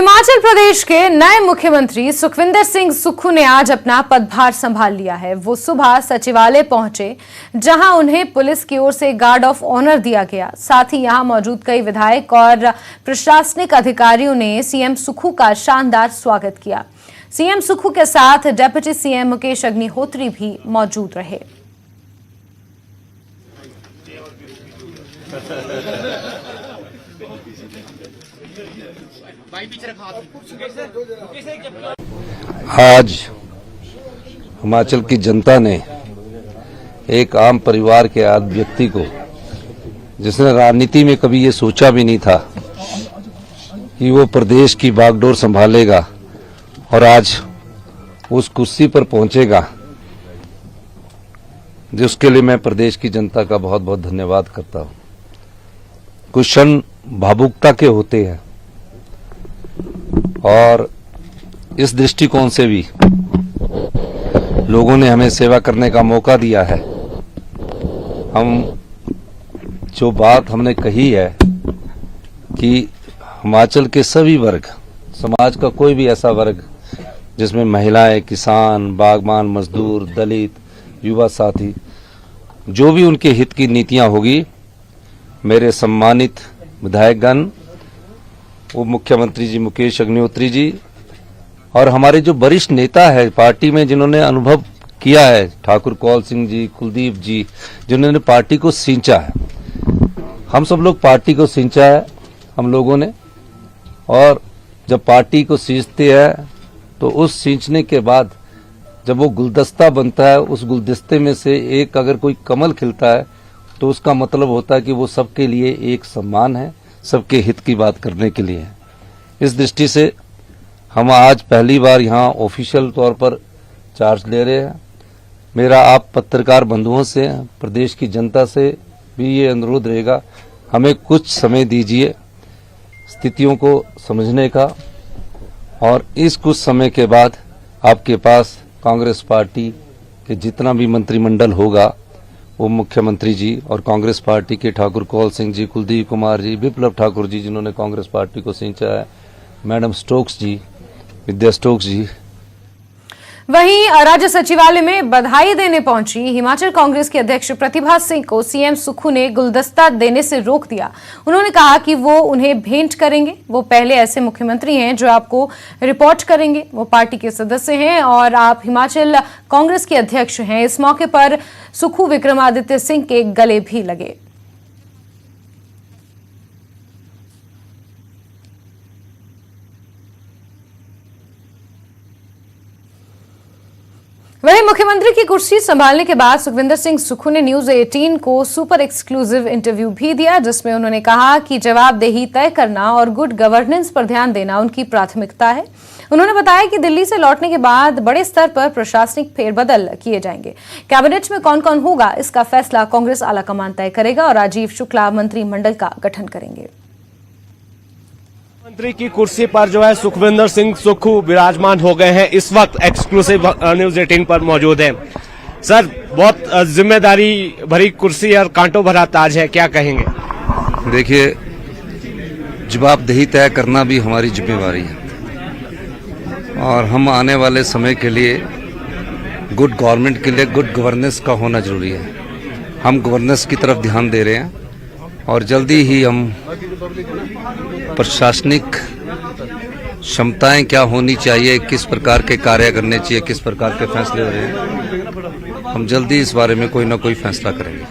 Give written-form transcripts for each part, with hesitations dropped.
हिमाचल प्रदेश के नए मुख्यमंत्री सुखविंदर सिंह सुक्खू ने आज अपना पदभार संभाल लिया है। वो सुबह सचिवालय पहुंचे, जहां उन्हें पुलिस की ओर से गार्ड ऑफ ऑनर दिया गया। साथ ही यहां मौजूद कई विधायक और प्रशासनिक अधिकारियों ने सीएम सुक्खू का शानदार स्वागत किया। सीएम सुक्खू के साथ डेप्यूटी सीएम मुकेश अग्निहोत्री भी मौजूद रहे। आज हिमाचल की जनता ने एक आम परिवार के आदि व्यक्ति को, जिसने राजनीति में कभी ये सोचा भी नहीं था कि वो प्रदेश की बागडोर संभालेगा और आज उस कुर्सी पर पहुंचेगा, जिसके लिए मैं प्रदेश की जनता का बहुत बहुत धन्यवाद करता हूं। कुछ क्षण भावुकता के होते हैं और इस दृष्टिकोण से भी लोगों ने हमें सेवा करने का मौका दिया है। हम जो बात हमने कही है कि हिमाचल के सभी वर्ग, समाज का कोई भी ऐसा वर्ग जिसमें महिलाएं, किसान, बागबान, मजदूर, दलित, युवा साथी, जो भी उनके हित की नीतियां होगी, मेरे सम्मानित विधायकगण, उप मुख्यमंत्री जी मुकेश अग्निहोत्री जी और हमारे जो वरिष्ठ नेता है पार्टी में, जिन्होंने अनुभव किया है, ठाकुर कौल सिंह जी, कुलदीप जी, जिन्होंने पार्टी को सींचा है। हम सब लोग पार्टी को सींचा है हम लोगों ने, और जब पार्टी को सींचते हैं तो उस सींचने के बाद जब वो गुलदस्ता बनता है, उस गुलदस्ते में से एक अगर कोई कमल खिलता है तो उसका मतलब होता है कि वो सबके लिए एक सम्मान है, सबके हित की बात करने के लिए है। इस दृष्टि से हम आज पहली बार यहाँ ऑफिशियल तौर पर चार्ज ले रहे हैं। मेरा आप पत्रकार बंधुओं से, प्रदेश की जनता से भी ये अनुरोध रहेगा, हमें कुछ समय दीजिए स्थितियों को समझने का, और इस कुछ समय के बाद आपके पास कांग्रेस पार्टी के जितना भी मंत्रिमंडल होगा, वो मुख्यमंत्री जी और कांग्रेस पार्टी के ठाकुर कौल सिंह जी, कुलदीप कुमार जी, विप्लव ठाकुर जी, जिन्होंने कांग्रेस पार्टी को सींचा है, मैडम स्टोक्स जी, विद्या स्टोक्स जी। वहीं राज्य सचिवालय में बधाई देने पहुंची हिमाचल कांग्रेस की अध्यक्ष प्रतिभा सिंह को सीएम सुक्खू ने गुलदस्ता देने से रोक दिया। उन्होंने कहा कि वो उन्हें भेंट करेंगे। वो पहले ऐसे मुख्यमंत्री हैं जो आपको रिपोर्ट करेंगे। वो पार्टी के सदस्य हैं और आप हिमाचल कांग्रेस के अध्यक्ष हैं। इस मौके पर सुक्खू विक्रमादित्य सिंह के गले भी लगे। वहीं मुख्यमंत्री की कुर्सी संभालने के बाद सुखविंदर सिंह सुक्खू ने न्यूज 18 को सुपर एक्सक्लूसिव इंटरव्यू भी दिया, जिसमें उन्होंने कहा कि जवाबदेही तय करना और गुड गवर्नेंस पर ध्यान देना उनकी प्राथमिकता है। उन्होंने बताया कि दिल्ली से लौटने के बाद बड़े स्तर पर प्रशासनिक फेरबदल किए जाएंगे। कैबिनेट में कौन कौन होगा, इसका फैसला कांग्रेस आलाकमान तय करेगा और राजीव शुक्ला मंत्रिमंडल का गठन करेंगे। मंत्री की कुर्सी पर जो है सुखविंदर सिंह सुक्खू विराजमान हो गए हैं। इस वक्त एक्सक्लूसिव न्यूज 18 पर मौजूद हैं। सर, बहुत जिम्मेदारी भरी कुर्सी और कांटों भरा ताज है, क्या कहेंगे? देखिए, जवाबदेही तय करना भी हमारी जिम्मेवारी है और हम आने वाले समय के लिए, गुड गवर्नमेंट के लिए गुड गवर्नेंस का होना जरूरी है। हम गवर्नेंस की तरफ ध्यान दे रहे हैं और जल्दी ही हम प्रशासनिक क्षमताएं क्या होनी चाहिए, किस प्रकार के कार्य करने चाहिए, किस प्रकार के फैसले हो रहे हैं, हम जल्दी इस बारे में कोई ना कोई फैसला करेंगे।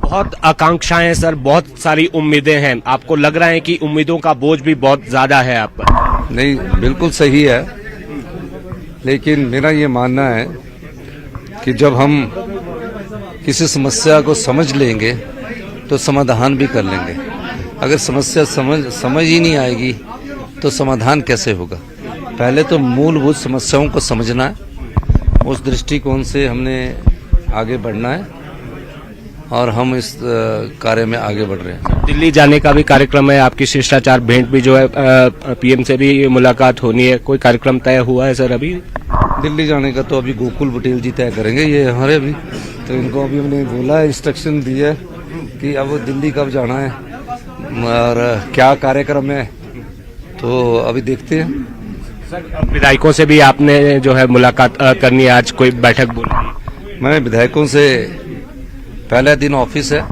बहुत आकांक्षाएं हैं सर, बहुत सारी उम्मीदें हैं। आपको लग रहा है कि उम्मीदों का बोझ भी बहुत ज्यादा है आप पर? नहीं, बिल्कुल सही है, लेकिन मेरा ये मानना है कि जब हम किसी समस्या को समझ लेंगे तो समाधान भी कर लेंगे। अगर समस्या समझ ही नहीं आएगी तो समाधान कैसे होगा? पहले तो मूलभूत समस्याओं को समझना है, उस दृष्टिकोण से हमने आगे बढ़ना है और हम इस कार्य में आगे बढ़ रहे हैं। दिल्ली जाने का भी कार्यक्रम है, आपकी शिष्टाचार भेंट भी जो है पीएम से भी मुलाकात होनी है, कोई कार्यक्रम तय हुआ है सर? अभी दिल्ली जाने का तो अभी गोकुल पटेल जी तय करेंगे, ये हमारे अभी तो इनको अभी हमने बोला है, इंस्ट्रक्शन दी है कि अब दिल्ली कब जाना है और क्या कार्यक्रम है, तो अभी देखते हैं। सर, विधायकों से भी आपने जो है मुलाकात करनी है, आज कोई बैठक बोली? मैं विधायकों से पहले दिन ऑफिस है,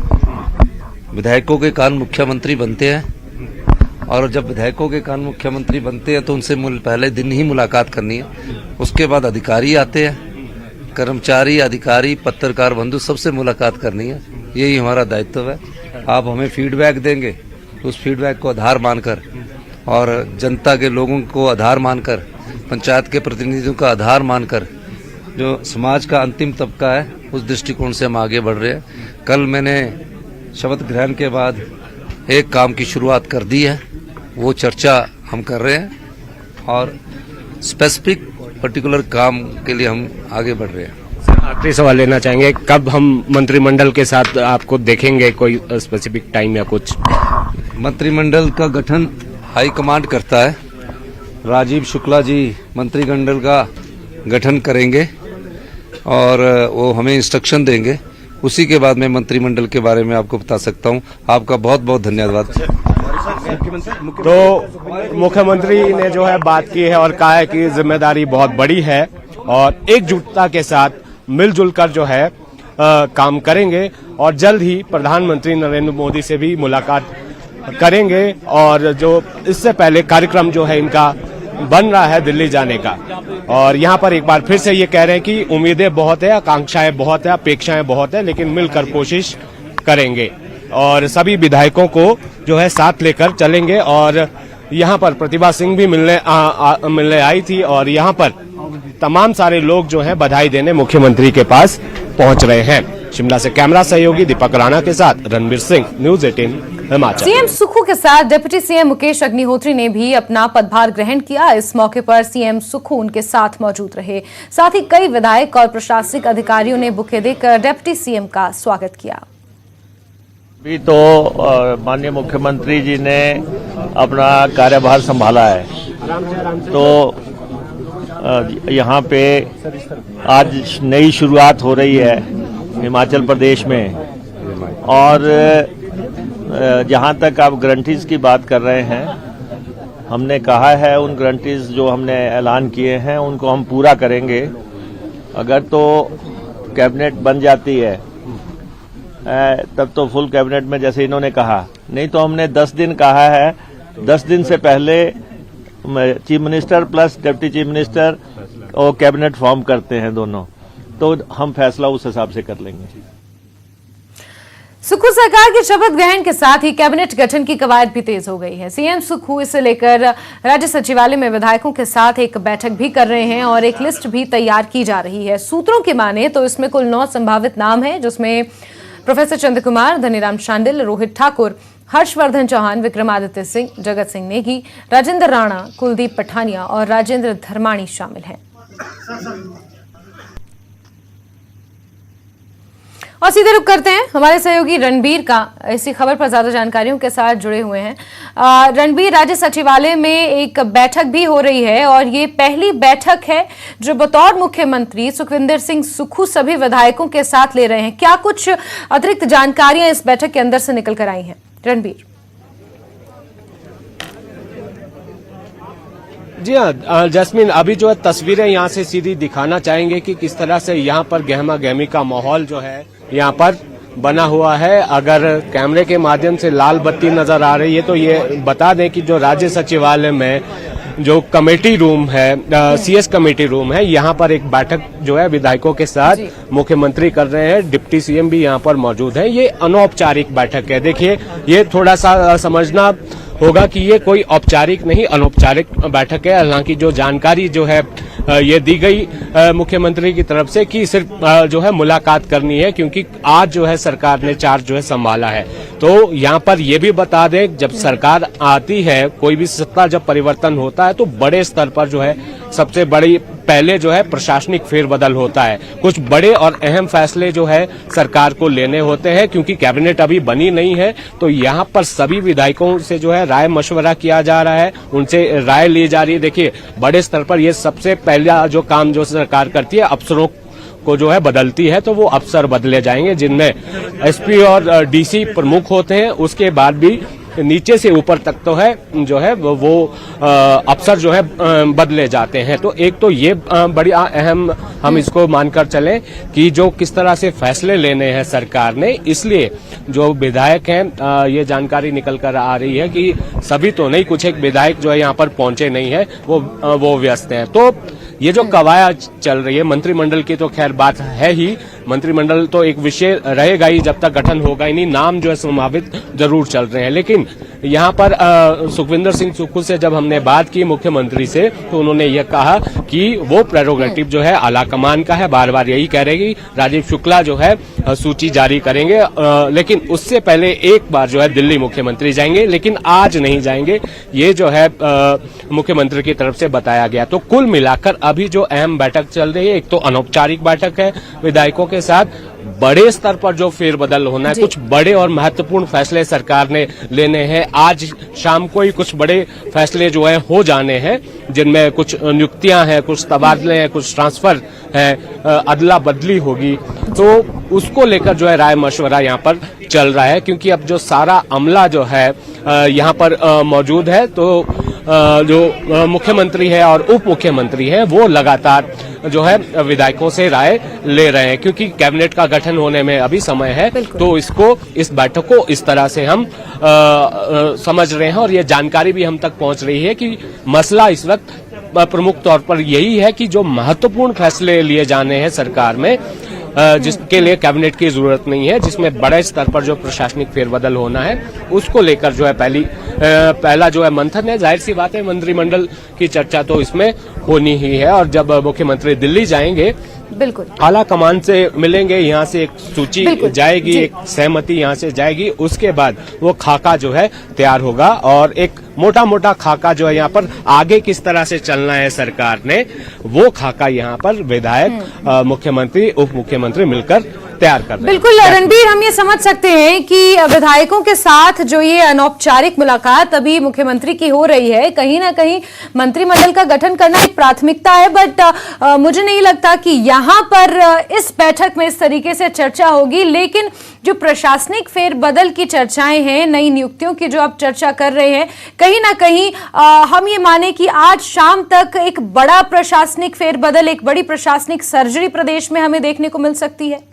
विधायकों के कान मुख्यमंत्री बनते हैं और जब विधायकों के कान मुख्यमंत्री बनते हैं तो उनसे पहले दिन ही मुलाकात करनी है। उसके बाद अधिकारी आते हैं, कर्मचारी, अधिकारी, पत्रकार बंधु सबसे मुलाकात करनी है। यही हमारा दायित्व है। आप हमें फीडबैक देंगे, उस फीडबैक को आधार मानकर और जनता के लोगों को आधार मानकर, पंचायत के प्रतिनिधियों का आधार मानकर, जो समाज का अंतिम तबका है उस दृष्टिकोण से हम आगे बढ़ रहे हैं। कल मैंने शपथ ग्रहण के बाद एक काम की शुरुआत कर दी है, वो चर्चा हम कर रहे हैं और स्पेसिफिक पर्टिकुलर काम के लिए हम आगे बढ़ रहे हैं। आखिरी सवाल लेना चाहेंगे, कब हम मंत्रिमंडल के साथ आपको देखेंगे? कोई स्पेसिफिक टाइम या कुछ? मंत्रिमंडल का गठन हाईकमांड करता है। राजीव शुक्ला जी मंत्रिमंडल का गठन करेंगे और वो हमें इंस्ट्रक्शन देंगे। उसी के बाद मैं मंत्रिमंडल के बारे में आपको बता सकता हूं। आपका बहुत बहुत धन्यवाद। तो मुख्यमंत्री ने जो है बात की है और कहा है कि जिम्मेदारी बहुत बड़ी है और एकजुटता के साथ मिलजुल कर जो है काम करेंगे और जल्द ही प्रधानमंत्री नरेंद्र मोदी से भी मुलाकात करेंगे। और जो इससे पहले कार्यक्रम जो है इनका बन रहा है दिल्ली जाने का, और यहाँ पर एक बार फिर से ये कह रहे हैं कि उम्मीदें बहुत है, आकांक्षाएं बहुत है, अपेक्षाएं बहुत है, लेकिन मिलकर कोशिश करेंगे और सभी विधायकों को जो है साथ लेकर चलेंगे। और यहाँ पर प्रतिभा सिंह भी मिलने आई थी और यहाँ पर तमाम सारे लोग जो हैं बधाई देने मुख्यमंत्री के पास पहुंच रहे हैं। शिमला से कैमरा सहयोगी दीपक राणा के साथ रणबीर सिंह, न्यूज़ 18 हिमाचल। सीएम सुक्खू के साथ डिप्टी सीएम मुकेश अग्निहोत्री ने भी अपना पदभार ग्रहण किया। इस मौके पर सीएम सुक्खू उनके साथ मौजूद रहे। साथ ही कई विधायक और प्रशासनिक अधिकारियों ने बुके देकर डिप्टी सीएम का स्वागत किया। अभी तो माननीय मुख्यमंत्री जी ने अपना कार्यभार संभाला है, तो यहाँ पे आज नई शुरुआत हो रही है हिमाचल प्रदेश में। और जहाँ तक आप गारंटीज की बात कर रहे हैं, हमने कहा है उन गारंटीज जो हमने ऐलान किए हैं उनको हम पूरा करेंगे। अगर तो कैबिनेट बन जाती है तब तो फुल कैबिनेट में जैसे इन्होंने कहा, नहीं तो हमने 10 दिन कहा है। 10 दिन से पहले chief minister plus deputy chief minister और कैबिनेट फॉर्म करते हैं दोनों, तो हम फैसला उस हिसाब से कर लेंगे। सुक्खू सरकार के शपथ ग्रहण के साथ ही कैबिनेट गठन की कवायद भी तेज हो गई है। सीएम सुक्खू इसे लेकर राज्य सचिवालय में विधायकों के साथ एक बैठक भी कर रहे हैं और एक लिस्ट भी तैयार की जा रही है। सूत्रों की माने तो इसमें कुल 9 संभावित नाम हैं, जिसमें प्रोफेसर चंद्र कुमार, धनीराम शांडिल, रोहित ठाकुर, हर्षवर्धन चौहान, विक्रमादित्य सिंह, जगत सिंह नेगी, राजेंद्र राणा, कुलदीप पठानिया और राजेंद्र धर्माणी शामिल हैं। और सीधे रुक करते हैं हमारे सहयोगी रणबीर का, इसी खबर पर ज्यादा जानकारियों के साथ जुड़े हुए हैं। रणबीर, राज्य सचिवालय में एक बैठक भी हो रही है और ये पहली बैठक है जो बतौर मुख्यमंत्री सुखविंदर सिंह सुक्खू सभी विधायकों के साथ ले रहे हैं। क्या कुछ अतिरिक्त जानकारियां इस बैठक के अंदर से निकल कर आई हैं रणबीर? जी हाँ जैस्मिन, अभी जो है तस्वीरें यहाँ से सीधी दिखाना चाहेंगे कि किस तरह से यहाँ पर गहमा गहमी का माहौल जो है यहाँ पर बना हुआ है। अगर कैमरे के माध्यम से लाल बत्ती नजर आ रही है तो ये बता दें कि जो राज्य सचिवालय में जो कमेटी रूम है, सीएस कमेटी रूम है, यहाँ पर एक बैठक जो है विधायकों के साथ मुख्यमंत्री कर रहे हैं। डिप्टी सीएम भी यहाँ पर मौजूद है। ये अनौपचारिक बैठक है। देखिए, ये थोड़ा सा समझना होगा कि ये कोई औपचारिक नहीं, अनौपचारिक बैठक है। हालांकि जो जानकारी जो है ये दी गई मुख्यमंत्री की तरफ से कि सिर्फ जो है मुलाकात करनी है, क्योंकि आज जो है सरकार ने चार्ज जो है संभाला है। तो यहाँ पर ये भी बता दें, जब सरकार आती है, कोई भी सत्ता जब परिवर्तन होता है तो बड़े स्तर पर जो है सबसे बड़ी पहले जो है प्रशासनिक फेरबदल होता है। कुछ बड़े और अहम फैसले जो है सरकार को लेने होते हैं, क्योंकि कैबिनेट अभी बनी नहीं है। तो यहाँ पर सभी विधायकों से जो है राय मशवरा किया जा रहा है, उनसे राय ली जा रही है। देखिए, बड़े स्तर पर ये सबसे पहला जो काम जो सरकार करती है, अफसरों को जो है बदलती है, तो वो अफसर बदले जाएंगे जिनमें एसपी और डीसी प्रमुख होते हैं। उसके बाद भी नीचे से ऊपर तक तो है जो है वो अफसर जो है बदले जाते हैं। तो एक तो ये बड़ी अहम हम इसको मानकर चलें कि जो किस तरह से फैसले लेने हैं सरकार ने, इसलिए जो विधायक हैं ये जानकारी निकल कर आ रही है कि सभी तो नहीं, कुछ एक विधायक जो है यहाँ पर पहुंचे नहीं है, वो व्यस्त हैं। तो ये जो कवायद चल रही है मंत्रिमंडल की, तो खैर बात है ही, मंत्रिमंडल तो एक विषय रहेगा ही जब तक गठन होगा ही नहीं, नाम जो है संभावित जरूर चल रहे हैं। लेकिन यहाँ पर सुखविंदर सिंह सुक्खू से जब हमने बात की मुख्यमंत्री से, तो उन्होंने ये कहा कि वो प्रेरोगेटिव जो है आलाकमान का है, बार बार यही कह रहे कि राजीव शुक्ला जो है सूची जारी करेंगे, लेकिन उससे पहले एक बार जो है दिल्ली मुख्यमंत्री जाएंगे, लेकिन आज नहीं जाएंगे, ये जो है मुख्यमंत्री की तरफ से बताया गया। तो कुल मिलाकर अभी जो अहम बैठक चल रही है, एक तो अनौपचारिक बैठक है विधायकों के साथ, बड़े स्तर पर जो फेरबदल होना है, कुछ बड़े और महत्वपूर्ण फैसले सरकार ने लेने हैं। आज शाम को ही कुछ बड़े फैसले जो है हो जाने हैं, जिनमें कुछ नियुक्तियां हैं, कुछ तबादले हैं, कुछ ट्रांसफर हैं, अदला बदली होगी। तो उसको लेकर जो है राय मशवरा यहाँ पर चल रहा है, क्योंकि अब जो सारा अमला जो है यहाँ पर मौजूद है, तो जो मुख्यमंत्री है और उप मुख्यमंत्री है वो लगातार जो है विधायकों से राय ले रहे हैं, क्योंकि कैबिनेट का गठन होने में अभी समय है। तो इस बैठक को इस तरह से हम समझ रहे हैं, और ये जानकारी भी हम तक पहुंच रही है कि मसला इस वक्त प्रमुख तौर पर यही है कि जो महत्वपूर्ण फैसले लिए जाने हैं सरकार में, जिसके लिए कैबिनेट की जरूरत नहीं है, जिसमें बड़े स्तर पर जो प्रशासनिक फेरबदल होना है, उसको लेकर जो है पहला जो है मंथन है। जाहिर सी बात है मंत्रिमंडल की चर्चा तो इसमें होनी ही है, और जब मुख्यमंत्री दिल्ली जाएंगे, बिल्कुल आला कमान से मिलेंगे, यहाँ से एक सूची जाएगी, एक सहमति यहाँ से जाएगी, उसके बाद वो खाका जो है तैयार होगा, और एक मोटा मोटा खाका जो है यहाँ पर आगे किस तरह से चलना है सरकार ने, वो खाका यहाँ पर विधायक, मुख्यमंत्री, उप मुख्यमंत्री मिलकर तैयार कर रहे हैं। बिल्कुल रणबीर, हम ये समझ सकते हैं कि विधायकों के साथ जो ये अनौपचारिक मुलाकात अभी मुख्यमंत्री की हो रही है, कहीं ना कहीं मंत्रिमंडल का गठन करना एक प्राथमिकता है, बट मुझे नहीं लगता कि यहाँ पर इस बैठक में इस तरीके से चर्चा होगी। लेकिन जो प्रशासनिक फेरबदल की चर्चाएं हैं, नई नियुक्तियों की जो आप चर्चा कर रहे हैं, कहीं ना कहीं हम ये माने कि आज शाम तक एक बड़ा प्रशासनिक फेरबदल, एक बड़ी प्रशासनिक सर्जरी प्रदेश में हमें देखने को मिल सकती है।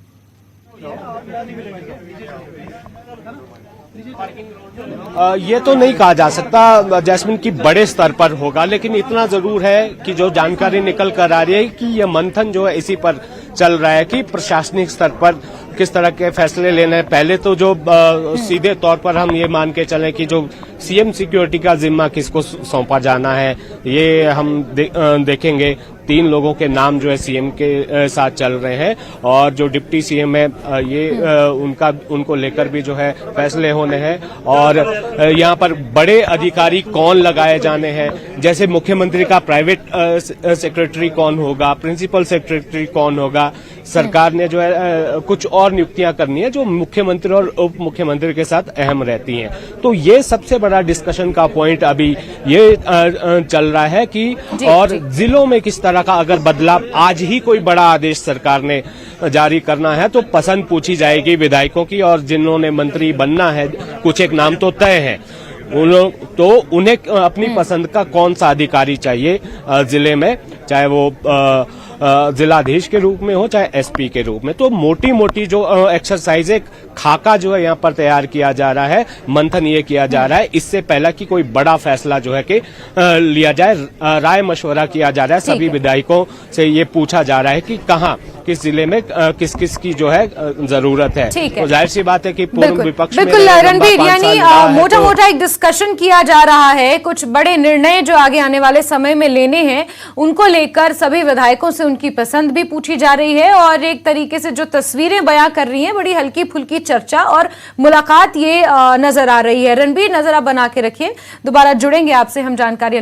ये तो नहीं कहा जा सकता जैस्मिन की बड़े स्तर पर होगा, लेकिन इतना जरूर है कि जो जानकारी निकल कर आ रही है कि यह मंथन जो है इसी पर चल रहा है कि प्रशासनिक स्तर पर किस तरह के फैसले लेने हैं। पहले तो जो सीधे तौर पर हम ये मान के चलें कि जो सीएम सिक्योरिटी का जिम्मा किसको सौंपा जाना है, ये हम देखेंगे। 3 लोगों के नाम जो है सीएम के साथ चल रहे हैं, और जो डिप्टी सीएम है ये उनको लेकर भी जो है फैसले होने हैं, और यहाँ पर बड़े अधिकारी कौन लगाए जाने हैं, जैसे मुख्यमंत्री का प्राइवेट सेक्रेटरी कौन होगा, प्रिंसिपल सेक्रेटरी कौन होगा। सरकार ने जो है कुछ और नियुक्तियां करनी है जो मुख्यमंत्री और उप मुख्यमंत्री के साथ अहम रहती हैं। तो ये सबसे बड़ा डिस्कशन का पॉइंट अभी ये चल रहा है कि और जिलों में किस तरह का अगर बदलाव, आज ही कोई बड़ा आदेश सरकार ने जारी करना है तो पसंद पूछी जाएगी विधायकों की, और जिन्होंने मंत्री बनना है, कुछ एक नाम तो तय है, तो उन्हें अपनी पसंद का कौन सा अधिकारी चाहिए जिले में, चाहे वो जिलाधीश के रूप में हो चाहे एसपी के रूप में। तो मोटी मोटी जो एक्सरसाइज है, खाका जो है यहाँ पर तैयार किया जा रहा है, मंथन ये किया जा रहा है, इससे पहला कि कोई बड़ा फैसला जो है कि लिया जाए, राय मशवरा किया जा रहा है। सभी विधायकों से ये पूछा जा रहा है कि कहाँ किस जिले में किस किस की जो है जरूरत है। तो जाहिर सी बात है कि पूर्ण विपक्ष में बिल्कुल रणबीर, यानी मोटा मोटा एक डिस्कशन किया जा रहा है, कुछ बड़े निर्णय जो आगे आने वाले समय में लेने हैं उनको लेकर सभी विधायकों से उनकी पसंद भी पूछी जा रही है, और एक तरीके से जो तस्वीरें बयां कर रही हैं, बड़ी हल्की फुल्की चर्चा और मुलाकात ये नजर आ रही है। रणबीर, नजर आप बना के रखिए, दोबारा जुड़ेंगे आपसे हम जानकारी